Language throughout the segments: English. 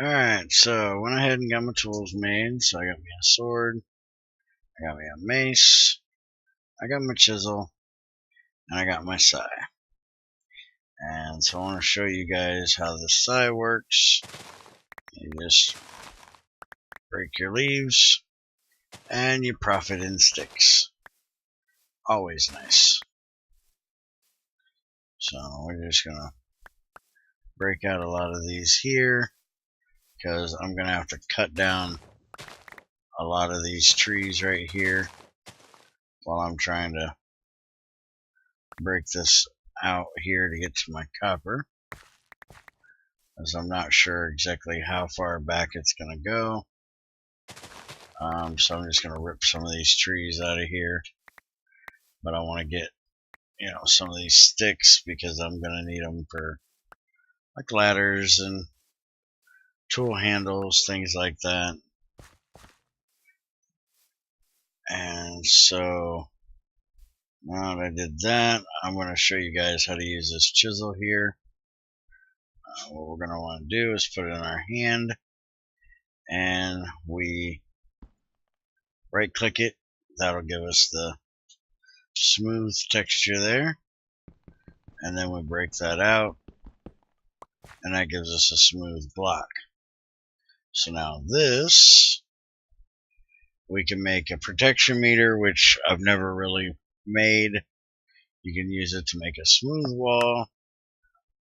Alright, so went ahead and got my tools made. So I got me a sword, I got me a mace, I got my chisel, and I got my sai. And so I want to show you guys how the sai works. You just break your leaves, and you profit in sticks. Always nice. So we're just gonna break out a lot of these here, because I'm gonna have to cut down a lot of these trees right here while I'm trying to break this out here to get to my copper, as I'm not sure exactly how far back it's gonna go. So I'm just gonna rip some of these trees out of here, but I want to get some of these sticks because I'm gonna need them for like ladders and tool handles, things like that. And so now that I did that, I'm going to show you guys how to use this chisel here. What we're going to want to do is put it in our hand, and we right click it. That'll give us the smooth texture there, and then we break that out, and that gives us a smooth block. So now this, we can make a protection meter, which I've never really made. You can use it to make a smooth wall,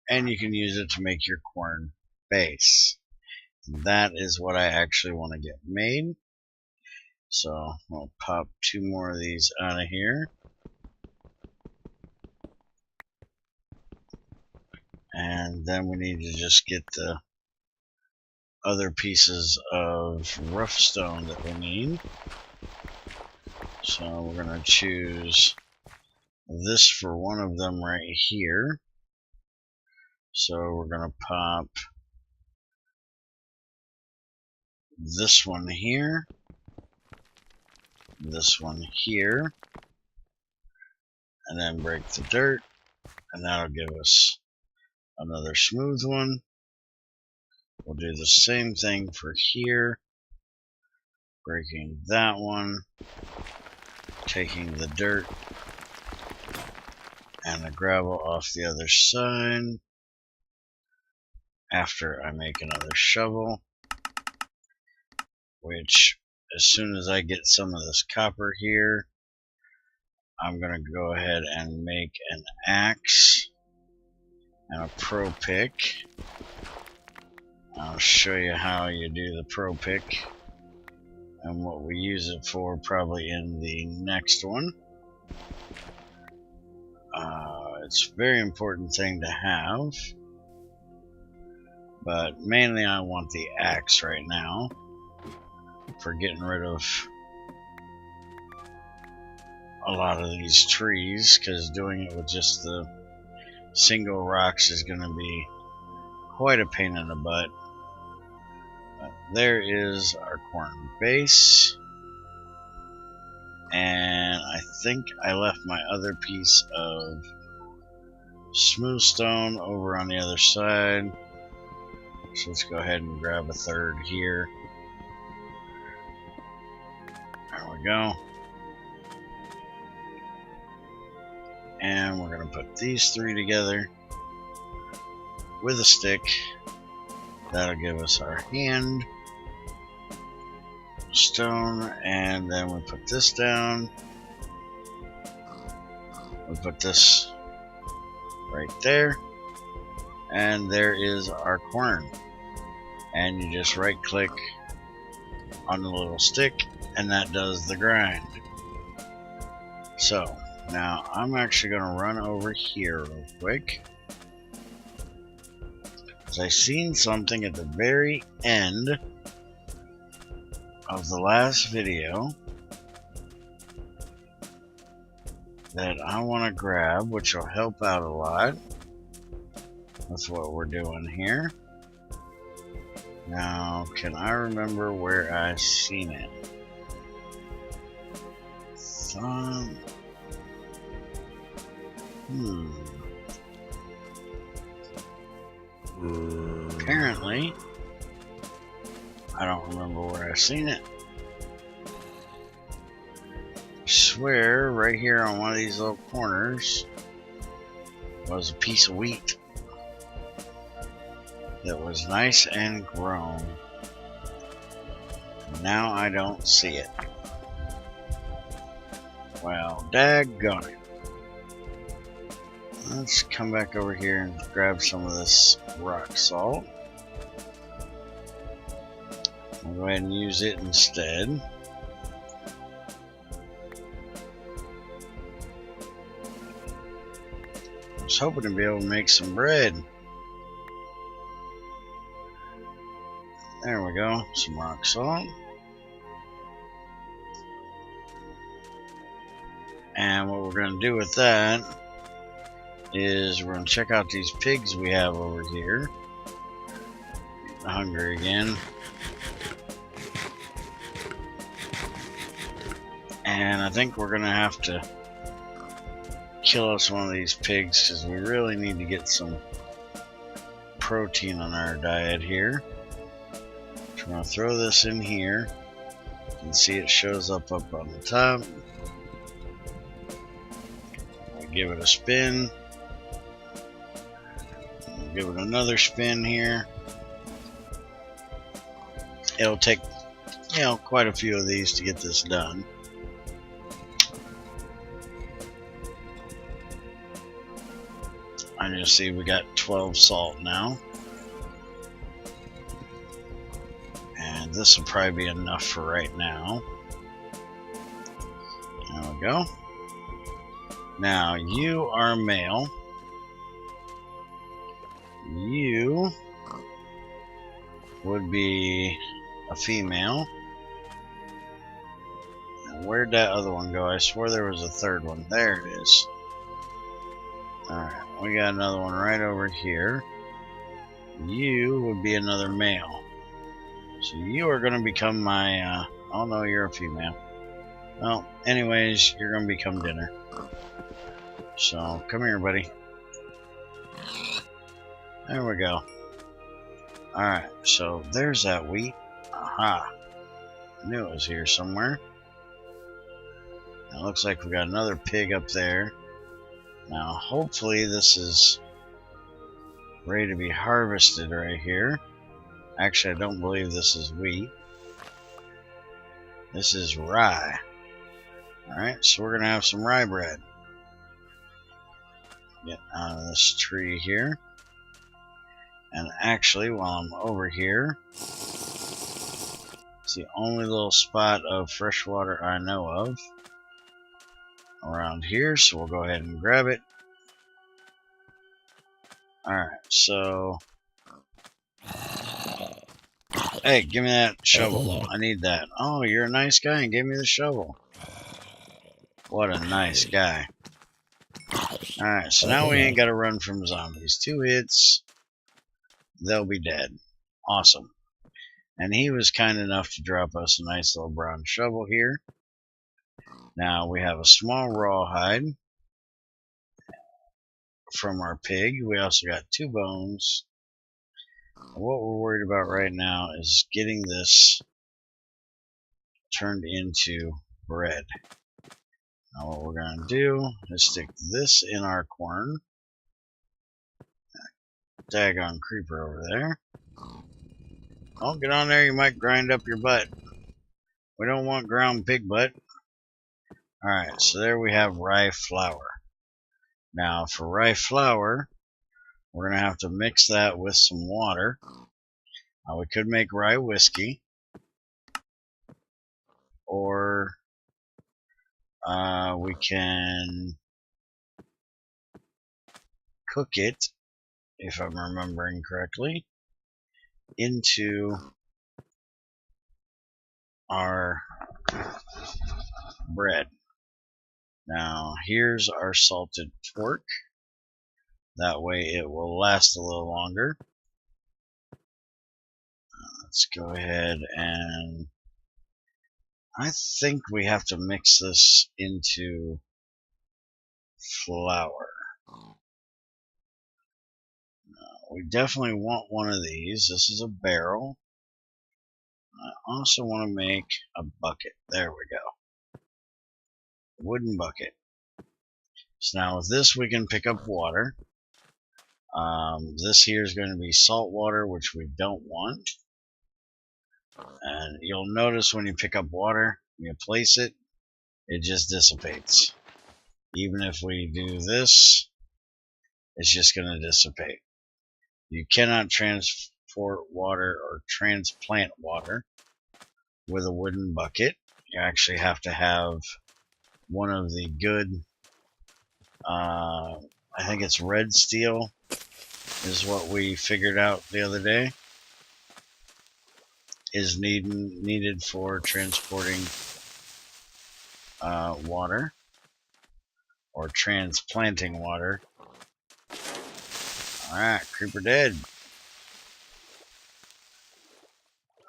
and you can use it to make your quarn base. That is what I actually want to get made. So I'll pop 2 more of these out of here. And then we need to just get the other pieces of rough stone that we need. So we're going to choose this for one of them right here. So we're going to pop this one here, this one here, and then break the dirt, and that'll give us another smooth one. We'll do the same thing for here, breaking that one, taking the dirt and the gravel off the other side after I make another shovel, which as soon as I get some of this copper here, I'm going to go ahead and make an axe and a pro pick. I'll show you how you do the pro pick and what we use it for probably in the next one. It's a very important thing to have, but mainly I want the axe right now for getting rid of a lot of these trees, because doing it with just the single rocks is going to be quite a pain in the butt. But there is our quarn base, and I think I left my other piece of smooth stone over on the other side, so let's go ahead and grab a third here. There we go. And we're going to put these 3 together with a stick. That'll give us our hand stone, and then we put this down. We put this right there, and there is our quarn. And you just right click on the little stick, and that does the grind. So now I'm actually going to run over here real quick, because I seen something at the very end of the last video that I want to grab, which will help out a lot. That's what we're doing here. Now, can I remember where I seen it? Apparently, I don't remember where I've seen it. I swear right here on one of these little corners was a piece of wheat that was nice and grown. Now I don't see it. Well, daggone it. Let's come back over here and grab some of this rock salt. I'll go ahead and use it instead. I was hoping to be able to make some bread. There we go, some rock salt. And what we're going to do with that is we're going to check out these pigs we have over here. Getting hungry again. And I think we're going to have to kill us one of these pigs because we really need to get some protein on our diet here. So I'm going to throw this in here. You can see it shows up on the top. We'll give it a spin. We'll give it another spin here. It'll take, quite a few of these to get this done. I just see we got 12 salt now. And this will probably be enough for right now. There we go. Now, you are male. You would be a female. And where'd that other one go? I swore there was a third one. There it is. Alright, we got another one right over here. You would be another male. So you are going to become my, oh no, you're a female. Well, anyways, you're going to become dinner. So, come here, buddy. There we go. Alright, so there's that wheat. Aha. I knew it was here somewhere. It looks like we got another pig up there. Now, hopefully this is ready to be harvested right here. Actually, I don't believe this is wheat. This is rye. Alright, so we're going to have some rye bread. Get out of this tree here. And actually, while I'm over here, it's the only little spot of fresh water I know of around here, so we'll go ahead and grab it. Alright, so hey, give me that shovel. I need that. Oh, you're a nice guy and gave me the shovel. What a nice guy. Alright, so now we ain't got to run from zombies. 2 hits, they'll be dead. Awesome. And he was kind enough to drop us a nice little brown shovel here. Now we have a small rawhide from our pig. We also got 2 bones. What we're worried about right now is getting this turned into bread. Now what we're going to do is stick this in our quarn. Daggone creeper over there. Oh, get on there, you might grind up your butt. We don't want ground pig butt. Alright, so there we have rye flour. Now for rye flour, we're going to have to mix that with some water. We could make rye whiskey. Or we can cook it, if I'm remembering correctly, into our bread. Now here's our salted pork. That way it will last a little longer. Let's go ahead and I think we have to mix this into flour. We definitely want one of these. This is a barrel. I also want to make a bucket. There we go. Wooden bucket. So now with this we can pick up water. This here is going to be salt water, which we don't want. And you'll notice when you pick up water, you place it, it just dissipates. Even if we do this, it's just going to dissipate. You cannot transport water or transplant water with a wooden bucket. You actually have to have one of the good, I think it's red steel is what we figured out the other day, is needed for transporting water or transplanting water. Alright, creeper dead.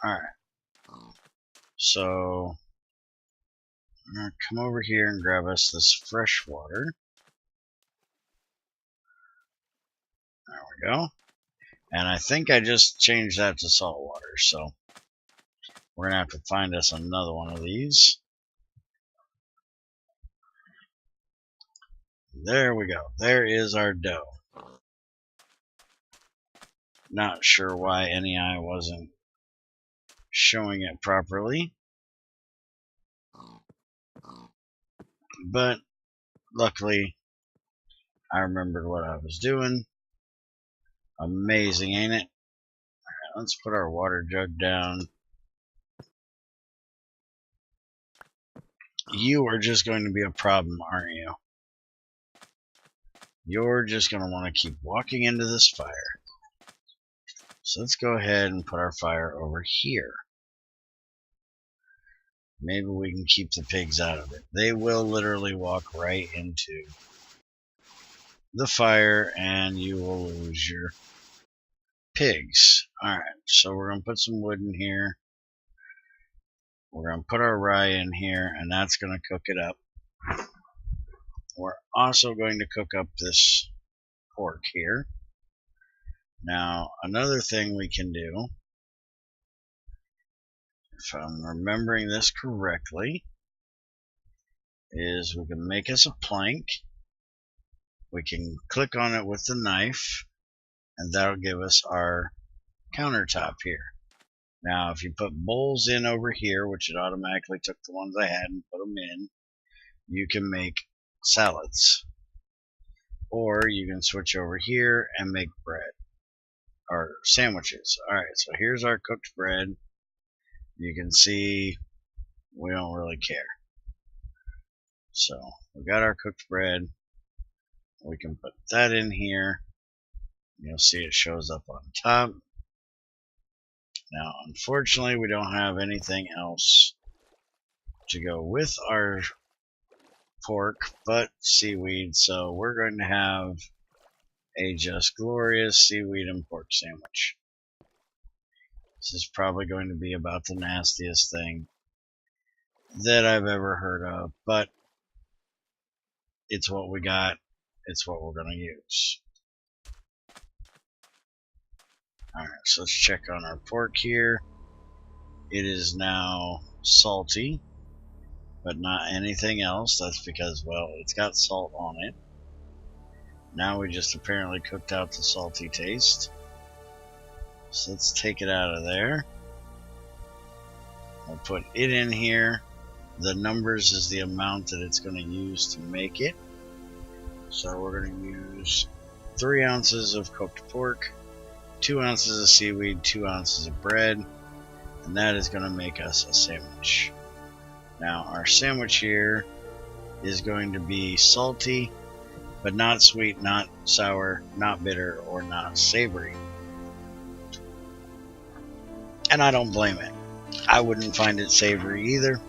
Alright. So, I'm going to come over here and grab us this fresh water. There we go. And I think I just changed that to salt water, so we're going to have to find us another one of these. There we go. There is our dough. Not sure why NEI wasn't showing it properly, but luckily I remembered what I was doing. Amazing, ain't it? Alright, let's put our water jug down. You are just going to be a problem, aren't you? You're just going to want to keep walking into this fire. So let's go ahead and put our fire over here. Maybe we can keep the pigs out of it. They will literally walk right into the fire and you will lose your pigs. Alright, so we're going to put some wood in here. We're going to put our rye in here, and that's going to cook it up. We're also going to cook up this pork here. Now, another thing we can do, if I'm remembering this correctly, is we can make us a plank. We can click on it with the knife, and that'll give us our countertop here. Now, if you put bowls in over here, which it automatically took the ones I had and put them in, you can make salads. Or you can switch over here and make bread. Or sandwiches. Alright, so here's our cooked bread. You can see we don't really care. So, we got our cooked bread. We can put that in here. You'll see it shows up on top. Now, unfortunately, we don't have anything else to go with our pork but seaweed, so we're going to have a just glorious seaweed and pork sandwich. This is probably going to be about the nastiest thing that I've ever heard of, but it's what we got. It's what we're going to use. Alright, so let's check on our pork here. It is now salty, but not anything else. That's because, well, it's got salt on it. Now we just apparently cooked out the salty taste. So let's take it out of there. We'll put it in here. The numbers is the amount that it's going to use to make it. So we're going to use 3 ounces of cooked pork, 2 ounces of seaweed, 2 ounces of bread, and that is going to make us a sandwich. Now our sandwich here is going to be salty, but not sweet, not sour, not bitter, or not savory. And I don't blame it. I wouldn't find it savory either.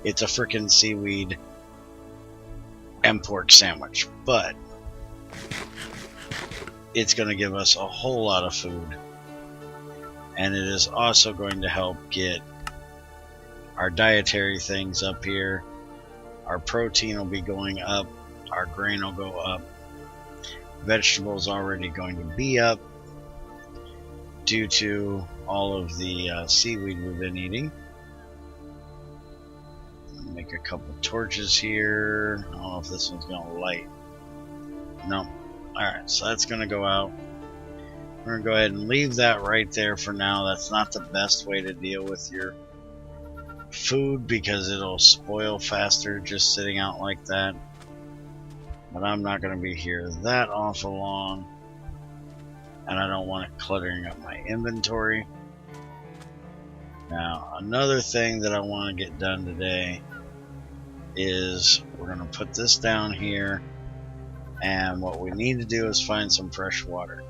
It's a frickin' seaweed and pork sandwich, but it's going to give us a whole lot of food, and it is also going to help get our dietary things up here. Our protein will be going up, our grain will go up, vegetables already going to be up, due to all of the seaweed we've been eating. Make a couple torches here. I don't know if this one's going to light. No. Alright, so that's going to go out. We're going to go ahead and leave that right there for now. That's not the best way to deal with your food because it'll spoil faster just sitting out like that. But I'm not going to be here that awful long. And I don't want it cluttering up my inventory. Now, another thing that I want to get done today is we're going to put this down here, and what we need to do is find some fresh water.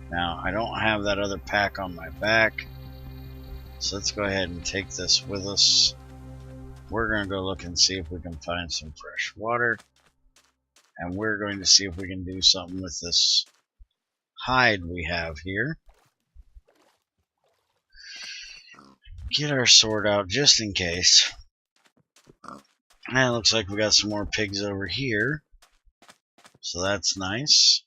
Now, I don't have that other pack on my back, so let's go ahead and take this with us. We're going to go look and see if we can find some fresh water, and we're going to see if we can do something with this hide we have here. Get our sword out just in case. And it looks like we got some more pigs over here, so that's nice.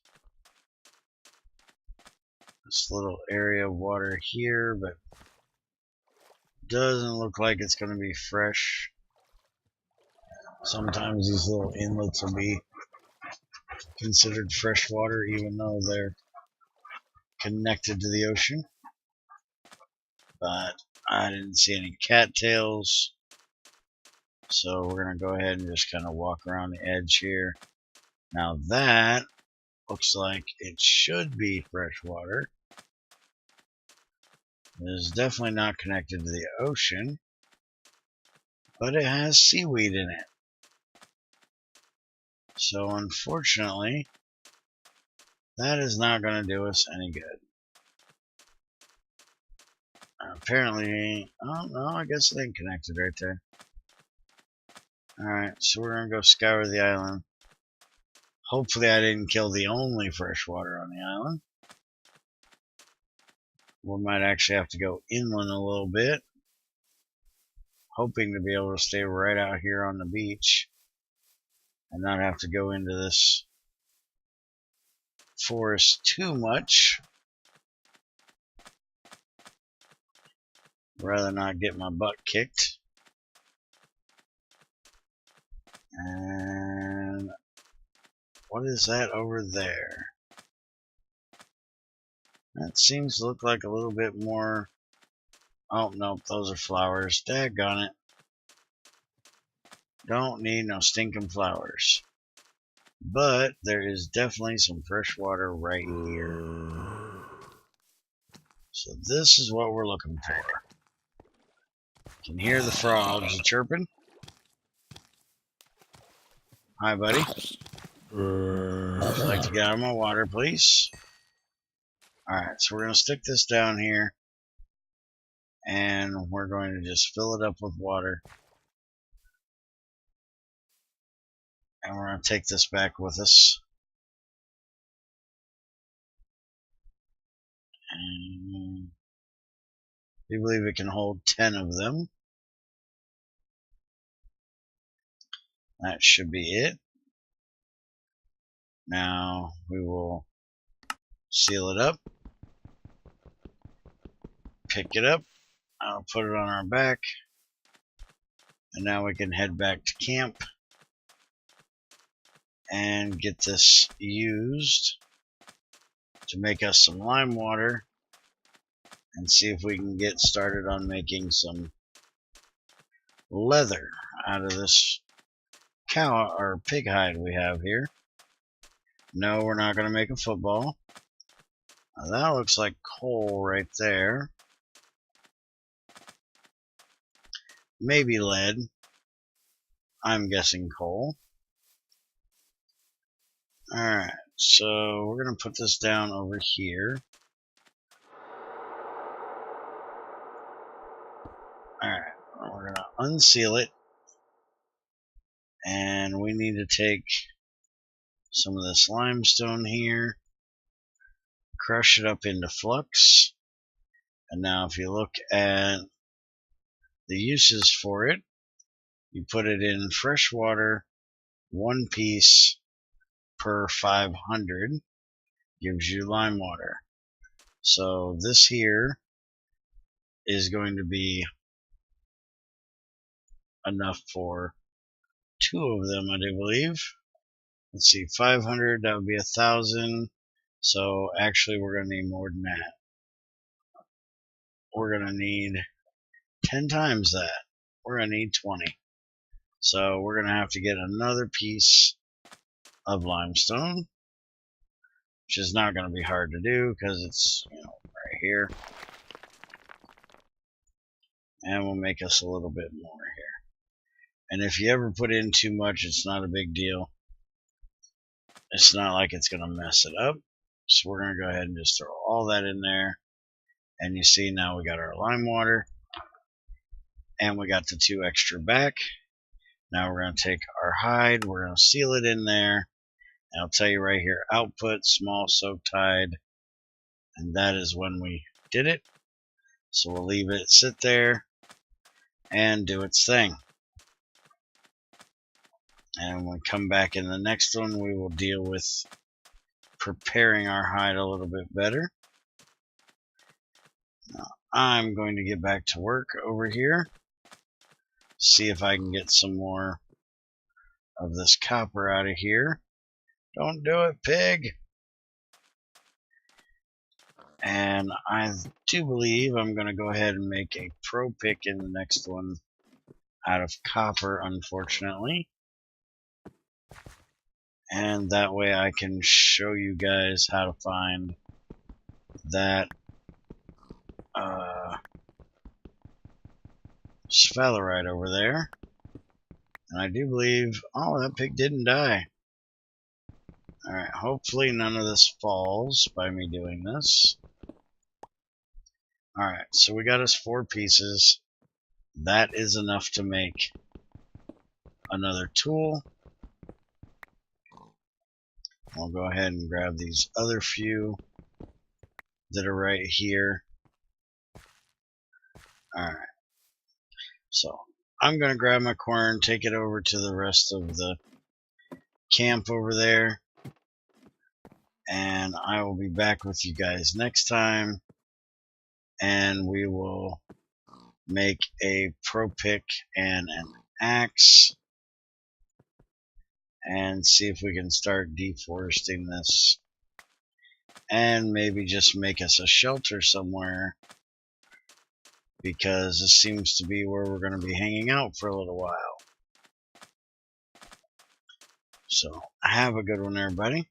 This little area of water here, but doesn't look like it's going to be fresh. Sometimes these little inlets will be considered fresh water even though they're connected to the ocean. But I didn't see any cattails, so we're going to go ahead and just kind of walk around the edge here. Now that looks like it should be fresh water. It is definitely not connected to the ocean, but it has seaweed in it. So unfortunately, that is not going to do us any good. Apparently, oh no, I guess it ain't connected right there. Alright, so we're going to go scour the island. Hopefully I didn't kill the only fresh water on the island. We might actually have to go inland a little bit, hoping to be able to stay right out here on the beach and not have to go into this forest too much. Rather not get my butt kicked. And what is that over there? That seems to look like a little bit more. Oh, nope, those are flowers. Daggone it. Don't need no stinking flowers. But there is definitely some fresh water right here. So this is what we're looking for. You can hear the frogs chirping. Hi, buddy. I'd like to get out of my water, please. Alright, so we're going to stick this down here. And we're going to just fill it up with water. And we're going to take this back with us. And we believe it can hold 10 of them. That should be it. Now we will seal it up. Pick it up. I'll put it on our back. And now we can head back to camp and get this used to make us some lime water and see if we can get started on making some leather out of this cow or pig hide we have here. No, we're not going to make a football. Now that looks like coal right there. Maybe lead. I'm guessing coal. Alright, so we're going to put this down over here. Alright, we're going to unseal it. And we need to take some of this limestone here, crush it up into flux. And now if you look at the uses for it, you put it in fresh water, 1 piece per 500 gives you lime water. So this here is going to be enough for 2 of them, I do believe. Let's see, 500, that would be 1,000. So actually we're going to need more than that. We're going to need 10 times that. We're going to need 20. So we're going to have to get another piece of limestone, which is not going to be hard to do because it's, right here. And we'll make us a little bit more here. And if you ever put in too much, it's not a big deal. It's not like it's going to mess it up. So we're going to go ahead and just throw all that in there. And you see now we got our lime water. And we got the 2 extra back. Now we're going to take our hide. We're going to seal it in there. And I'll tell you right here, output, small soaked hide. And that is when we did it. So we'll leave it sit there and do its thing. And when we come back in the next one, we will deal with preparing our hide a little bit better. Now, I'm going to get back to work over here. See if I can get some more of this copper out of here. Don't do it, pig! And I do believe I'm going to go ahead and make a pro pick in the next one out of copper, unfortunately. And that way I can show you guys how to find that sphalerite over there. And I do believe, oh, that pig didn't die. Alright, hopefully none of this falls by me doing this. Alright, so we got us 4 pieces. That is enough to make another tool. I'll go ahead and grab these other few that are right here. Alright, so I'm going to grab my quarn, take it over to the rest of the camp over there, and I will be back with you guys next time, and we will make a pro pick and an axe and see if we can start deforesting this and maybe just make us a shelter somewhere, because this seems to be where we're going to be hanging out for a little while. So have a good one, everybody.